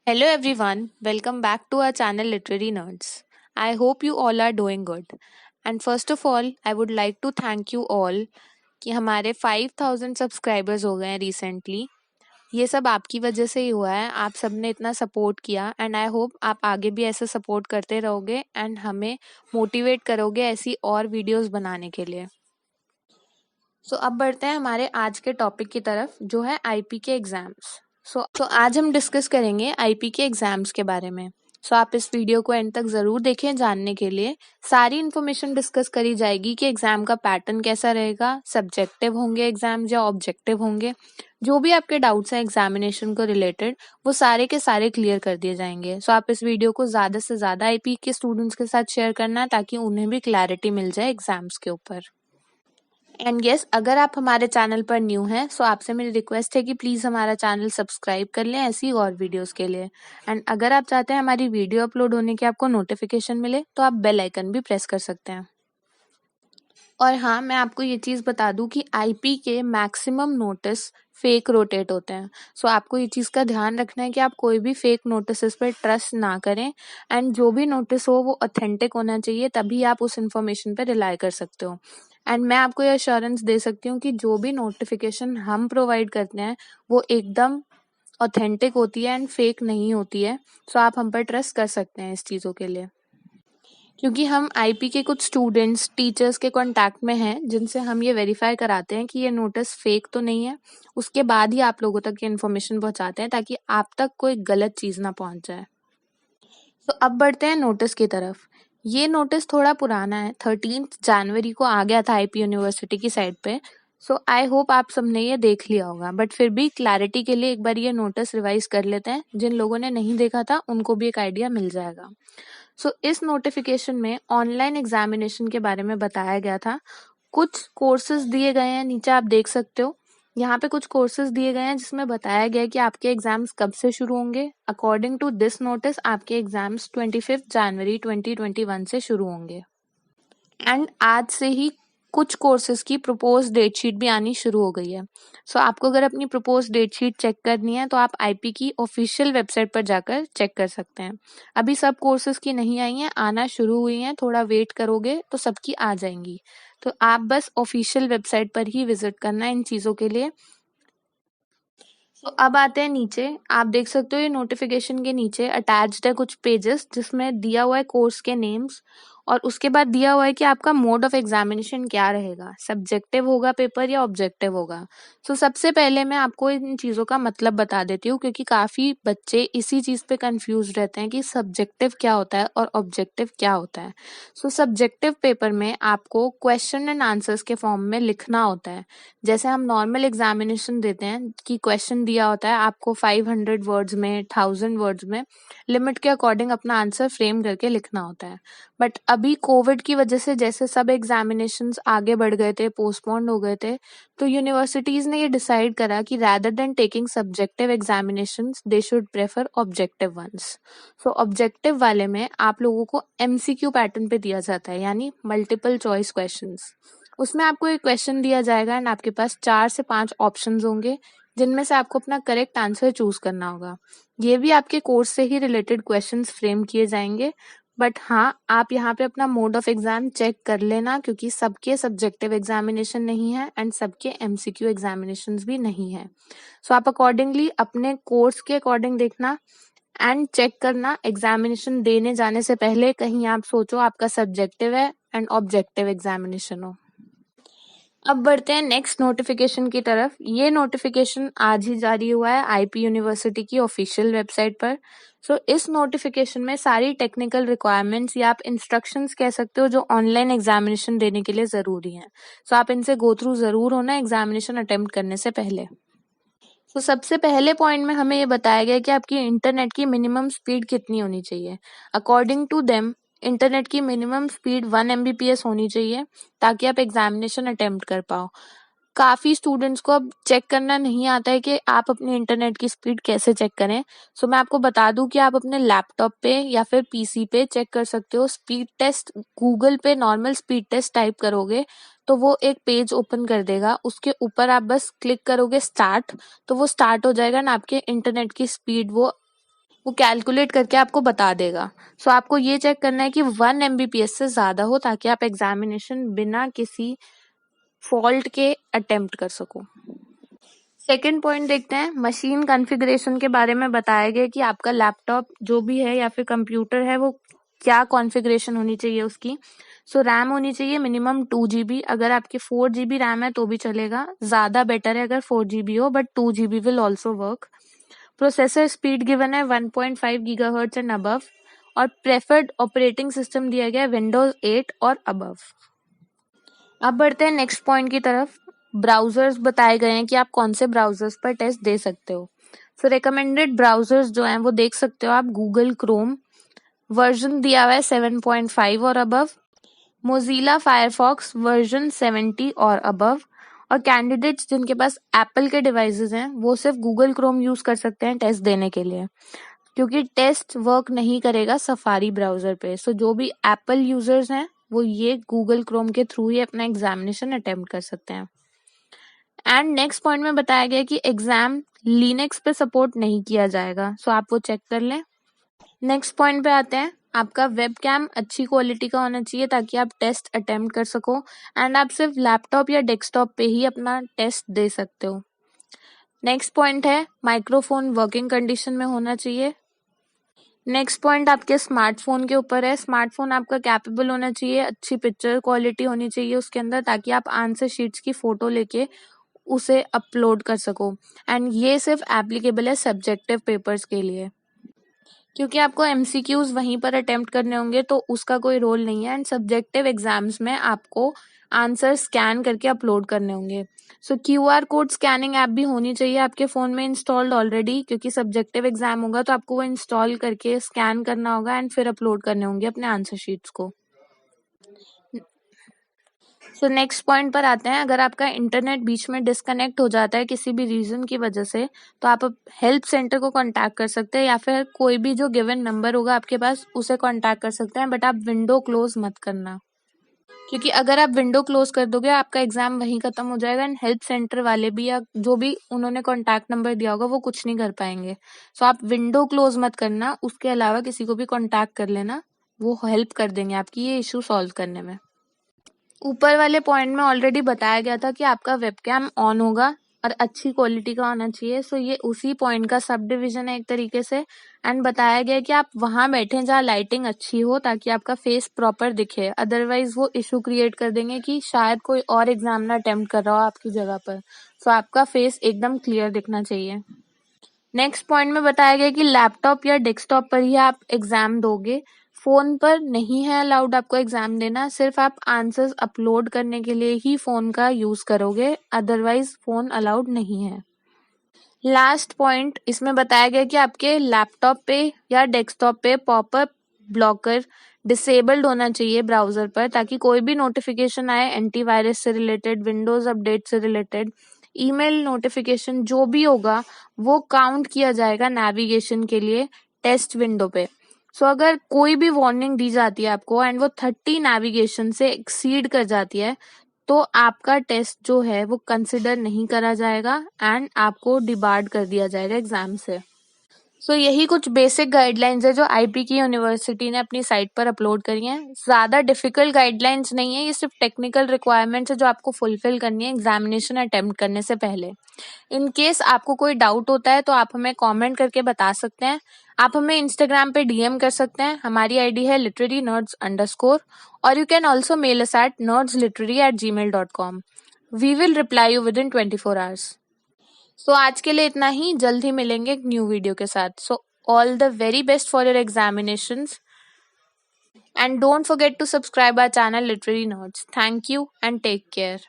Hello everyone, welcome back to our channel Literary Nerds. I hope you all are doing good. And first of all, I would like to thank you all कि हमारे 5000 subscribers हो गए हैं recently. ये सब आपकी वजह से ही हुआ है, आप सबने इतना सपोर्ट किया एंड आई होप आप आगे भी ऐसे सपोर्ट करते रहोगे एंड हमें मोटिवेट करोगे ऐसी और वीडियोस बनाने के लिए। अब बढ़ते हैं हमारे आज के टॉपिक की तरफ जो है आईपी के एग्जाम्स। आज हम डिस्कस करेंगे आईपी के एग्जाम्स के बारे में। आप इस वीडियो को एंड तक जरूर देखें जानने के लिए। सारी इन्फॉर्मेशन डिस्कस करी जाएगी कि एग्जाम का पैटर्न कैसा रहेगा, सब्जेक्टिव होंगे एग्जाम या ऑब्जेक्टिव होंगे, जो भी आपके डाउट्स हैं एग्जामिनेशन को रिलेटेड वो सारे के सारे क्लियर कर दिए जाएंगे। आप इस वीडियो को ज्यादा से ज्यादा आईपी के स्टूडेंट्स के साथ शेयर करना है ताकि उन्हें भी क्लैरिटी मिल जाए एग्जाम्स के ऊपर। एंड यस, अगर आप हमारे चैनल पर न्यू हैं सो आपसे मेरी रिक्वेस्ट है कि प्लीज हमारा चैनल सब्सक्राइब कर लें ऐसी और वीडियोस के लिए। एंड अगर आप चाहते हैं हमारी वीडियो अपलोड होने की आपको नोटिफिकेशन मिले तो आप बेल आइकन भी प्रेस कर सकते हैं। और हाँ, मैं आपको ये चीज बता दूं कि आईपी के मैक्सिमम नोटिस फेक रोटेट होते हैं। आपको ये चीज का ध्यान रखना है कि आप कोई भी फेक नोटिस पर ट्रस्ट ना करें एंड जो भी नोटिस हो वो ऑथेंटिक होना चाहिए, तभी आप उस इंफॉर्मेशन पर रिलाई कर सकते हो। एंड मैं आपको ये अश्योरेंस दे सकती हूँ कि जो भी नोटिफिकेशन हम प्रोवाइड करते हैं वो एकदम ऑथेंटिक होती है एंड फेक नहीं होती है। आप हम पर ट्रस्ट कर सकते हैं इस चीज़ों के लिए, क्योंकि हम आईपी के कुछ स्टूडेंट्स टीचर्स के कांटेक्ट में हैं जिनसे हम ये वेरीफाई कराते हैं कि ये नोटिस फेक तो नहीं है। उसके बाद ही आप लोगों तक ये इन्फॉर्मेशन पहुंचाते हैं ताकि आप तक कोई गलत चीज़ ना पहुंच जाए। अब बढ़ते हैं नोटिस की तरफ। ये नोटिस थोड़ा पुराना है, 13 जनवरी को आ गया था आईपी यूनिवर्सिटी की साइट पे। आई होप आप सबने ये देख लिया होगा, बट फिर भी क्लैरिटी के लिए एक बार ये नोटिस रिवाइज कर लेते हैं। जिन लोगों ने नहीं देखा था उनको भी एक आइडिया मिल जाएगा। इस नोटिफिकेशन में ऑनलाइन एग्जामिनेशन के बारे में बताया गया था। कुछ कोर्सेज दिए गए हैं, नीचे आप देख सकते हो यहाँ पे कुछ कोर्सेज दिए गए हैं जिसमें बताया गया है कि आपके एग्जाम्स कब से शुरू होंगे। अकॉर्डिंग टू दिस नोटिस आपके एग्जाम्स 25 जनवरी 2021 से शुरू होंगे एंड आज से ही कुछ कोर्सेज की प्रपोज डेट शीट भी आनी शुरू हो गई है। आपको अगर अपनी प्रपोज डेट शीट चेक करनी है तो आप आईपी की ऑफिशियल वेबसाइट पर जाकर चेक कर सकते हैं। अभी सब कोर्सेज की नहीं आई हैं, आना शुरू हुई हैं, थोड़ा वेट करोगे तो सबकी आ जाएंगी। आप बस ऑफिशियल वेबसाइट पर ही विजिट करना है इन चीजों के लिए। अब आते हैं नीचे, आप देख सकते हो ये नोटिफिकेशन के नीचे अटैच्ड है कुछ पेजेस जिसमें दिया हुआ है कोर्स के नेम्स और उसके बाद दिया हुआ है कि आपका मोड ऑफ एग्जामिनेशन क्या रहेगा, सब्जेक्टिव होगा पेपर या ऑब्जेक्टिव होगा। सबसे पहले मैं आपको इन चीज़ों का मतलब बता देती हूँ क्योंकि काफ़ी बच्चे इसी चीज़ पे कंफ्यूज रहते हैं कि सब्जेक्टिव क्या होता है और ऑब्जेक्टिव क्या होता है। सब्जेक्टिव पेपर में आपको क्वेश्चन एंड आंसर्स के फॉर्म में लिखना होता है। जैसे हम नॉर्मल एग्जामिनेशन देते हैं कि क्वेश्चन दिया होता है आपको 500 वर्ड्स में, 1000 वर्ड्स में, लिमिट के अकॉर्डिंग अपना आंसर फ्रेम करके लिखना होता है। बट अभी कोविड की वजह से जैसे सब एग्जामिनेशंस आगे बढ़ गए थे, पोस्टपोन्ड हो गए थे, तो यूनिवर्सिटीज ने ये डिसाइड करा कि rather than taking subjective examinations they should prefer objective ones. Objective वाले में आप लोगों को एमसीक्यू पैटर्न पे दिया जाता है, यानी मल्टीपल चॉइस क्वेश्चंस। उसमें आपको एक क्वेश्चन दिया जाएगा एंड आपके पास 4 से 5 ऑप्शंस होंगे जिनमें से आपको अपना करेक्ट आंसर चूज करना होगा। ये भी आपके कोर्स से ही रिलेटेड क्वेश्चंस फ्रेम किए जाएंगे। बट हाँ, आप यहाँ पे अपना मोड ऑफ एग्जाम चेक कर लेना क्योंकि सबके सब्जेक्टिव एग्जामिनेशन नहीं है एंड सबके एमसीक्यू एग्जामिनेशंस भी नहीं है। आप अकॉर्डिंगली अपने कोर्स के अकॉर्डिंग देखना एंड चेक करना एग्जामिनेशन देने जाने से पहले कहीं आप सोचो आपका सब्जेक्टिव है एंड ऑब्जेक्टिव एग्जामिनेशन हो। अब बढ़ते हैं नेक्स्ट नोटिफिकेशन की तरफ। ये नोटिफिकेशन आज ही जारी हुआ है आईपी यूनिवर्सिटी की ऑफिशियल वेबसाइट पर। इस नोटिफिकेशन में सारी टेक्निकल रिक्वायरमेंट्स या आप इंस्ट्रक्शंस कह सकते हो जो ऑनलाइन एग्जामिनेशन देने के लिए जरूरी हैं। आप इनसे गो थ्रू जरूर होना एग्जामिनेशन अटेम्प्ट करने से पहले। सबसे पहले पॉइंट में हमें ये बताया गया कि आपकी इंटरनेट की मिनिमम स्पीड कितनी होनी चाहिए। अकॉर्डिंग टू देम इंटरनेट की मिनिमम स्पीड 1 MBPS होनी चाहिए ताकि आप एग्जामिनेशन अटेम्प्ट कर पाओ। काफी स्टूडेंट्स को अब चेक करना नहीं आता है कि आप अपने इंटरनेट की स्पीड कैसे चेक करें। मैं आपको बता दूं कि आप अपने लैपटॉप पे या फिर पीसी पे चेक कर सकते हो। स्पीड टेस्ट गूगल पे नॉर्मल स्पीड टेस्ट टाइप करोगे तो वो एक पेज ओपन कर देगा, उसके ऊपर आप बस क्लिक करोगे स्टार्ट, तो वो स्टार्ट हो जाएगा ना आपके इंटरनेट की स्पीड वो वो कैलकुलेट करके आपको बता देगा। सो आपको ये चेक करना है कि 1 MBPS से ज़्यादा हो ताकि आप एग्जामिनेशन बिना किसी फॉल्ट के अटेम्प्ट कर सको। सेकेंड पॉइंट देखते हैं, मशीन कॉन्फ़िगरेशन के बारे में बताया गया कि आपका लैपटॉप जो भी है या फिर कंप्यूटर है वो क्या कॉन्फ़िगरेशन होनी चाहिए उसकी। सो रैम होनी चाहिए मिनिमम 2 GB। अगर आपकी 4 GB रैम है तो भी चलेगा, ज़्यादा बेटर है अगर 4 GB हो, but 2 GB will also work. Processor speed given है 1.5 GHz एंड अबव, और प्रेफर्ड ऑपरेटिंग सिस्टम दिया गया है विंडोज 8 और अबव। अब बढ़ते हैं नेक्स्ट पॉइंट की तरफ। ब्राउजर्स बताए गए हैं कि आप कौन से ब्राउजर्स पर टेस्ट दे सकते हो। सो रिकमेंडेड ब्राउजर्स जो हैं वो देख सकते हो आप, गूगल क्रोम, वर्जन दिया हुआ है 7.5 और अबव, मोजिला फायरफॉक्स वर्जन 70 और अबव, और कैंडिडेट्स जिनके पास एप्पल के डिवाइसेस हैं वो सिर्फ गूगल क्रोम यूज कर सकते हैं टेस्ट देने के लिए, क्योंकि टेस्ट वर्क नहीं करेगा सफारी ब्राउजर पे। सो जो भी एप्पल यूजर्स हैं वो ये गूगल क्रोम के थ्रू ही अपना एग्जामिनेशन अटेम्प्ट कर सकते हैं। एंड नेक्स्ट पॉइंट में बताया गया कि एग्जाम लिनक्स पे सपोर्ट नहीं किया जाएगा, सो आप वो चेक कर लें। नेक्स्ट पॉइंट पे आते हैं, आपका वेबकैम अच्छी क्वालिटी का होना चाहिए ताकि आप टेस्ट अटेम्प्ट कर सको, एंड आप सिर्फ लैपटॉप या डेस्कटॉप पे ही अपना टेस्ट दे सकते हो। नेक्स्ट पॉइंट है, माइक्रोफोन वर्किंग कंडीशन में होना चाहिए। नेक्स्ट पॉइंट आपके स्मार्टफोन के ऊपर है, स्मार्टफोन आपका कैपेबल होना चाहिए, अच्छी पिक्चर क्वालिटी होनी चाहिए उसके अंदर ताकि आप आंसर शीट्स की फोटो लेके उसे अपलोड कर सको। एंड ये सिर्फ एप्लीकेबल है सब्जेक्टिव पेपर्स के लिए, क्योंकि आपको MCQs वहीं पर अटेम्प्ट करने होंगे तो उसका कोई रोल नहीं है। एंड सब्जेक्टिव एग्जाम्स में आपको आंसर स्कैन करके अपलोड करने होंगे। सो QR कोड स्कैनिंग ऐप भी होनी चाहिए आपके फोन में इंस्टॉल्ड ऑलरेडी, क्योंकि सब्जेक्टिव एग्जाम होगा तो आपको वो इंस्टॉल करके स्कैन करना होगा एंड फिर अपलोड करने होंगे अपने आंसर शीट्स को। सो नेक्स्ट पॉइंट पर आते हैं, अगर आपका इंटरनेट बीच में डिस्कनेक्ट हो जाता है किसी भी रीजन की वजह से तो आप हेल्प सेंटर को कांटेक्ट कर सकते हैं या फिर कोई भी जो गिवन नंबर होगा आपके पास उसे कांटेक्ट कर सकते हैं, बट आप विंडो क्लोज मत करना, क्योंकि अगर आप विंडो क्लोज कर दोगे आपका एग्जाम वहीं खत्म हो जाएगा एंड हेल्प सेंटर वाले भी या जो भी उन्होंने कांटेक्ट नंबर दिया होगा वो कुछ नहीं कर पाएंगे। सो आप विंडो क्लोज मत करना, उसके अलावा किसी को भी कांटेक्ट कर लेना, वो हेल्प कर देंगे आपकी ये इशू सॉल्व करने में। ऊपर वाले पॉइंट में ऑलरेडी बताया गया था कि आपका वेबकैम ऑन होगा और अच्छी क्वालिटी का होना चाहिए। सो ये उसी पॉइंट का सब डिविजन है एक तरीके से, एंड बताया गया कि आप वहां बैठे जहाँ लाइटिंग अच्छी हो ताकि आपका फेस प्रॉपर दिखे, अदरवाइज वो इशू क्रिएट कर देंगे कि शायद कोई और एग्जामिनर अटेम्प्ट कर रहा हो आपकी जगह पर। सो आपका फेस एकदम क्लियर दिखना चाहिए। नेक्स्ट पॉइंट में बताया गया कि लैपटॉप या डेस्कटॉप पर ही आप एग्जाम दोगे, फोन पर नहीं है अलाउड आपको एग्जाम देना, सिर्फ आप आंसर्स अपलोड करने के लिए ही फोन का यूज करोगे, अदरवाइज फोन अलाउड नहीं है। लास्ट पॉइंट इसमें बताया गया कि आपके लैपटॉप पे या डेस्कटॉप पे पॉपअप ब्लॉकर डिसेबल्ड होना चाहिए ब्राउजर पर, ताकि कोई भी नोटिफिकेशन आए एंटीवायरस से रिलेटेड, विंडोज अपडेट से रिलेटेड, ईमेल नोटिफिकेशन जो भी होगा वो काउंट किया जाएगा नेविगेशन के लिए टेस्ट विंडो पे। सो अगर कोई भी वार्निंग दी जाती है आपको एंड वो 30 नेविगेशन से एक्सीड कर जाती है तो आपका टेस्ट जो है वो कंसिडर नहीं करा जाएगा एंड आपको डिबार्ड कर दिया जाएगा एग्जाम से। सो यही कुछ बेसिक गाइडलाइंस है जो आईपी की यूनिवर्सिटी ने अपनी साइट पर अपलोड करी हैं। ज़्यादा डिफिकल्ट गाइडलाइंस नहीं है, ये सिर्फ टेक्निकल रिक्वायरमेंट्स है जो आपको फुलफिल करनी है एग्जामिनेशन अटेम्प्ट करने से पहले। इन केस आपको कोई डाउट होता है तो आप हमें कमेंट करके बता सकते हैं। आप हमें इंस्टाग्राम पे DM कर सकते हैं, हमारी आईडी है literary_nerds_, और you can also mail us at nerdsliterary@gmail.com। We will reply you within 24 hours. So आज के लिए इतना ही, जल्द ही मिलेंगे एक न्यू वीडियो के साथ। So all the very best for your examinations and don't forget to subscribe our channel literary nerds. Thank you and take care.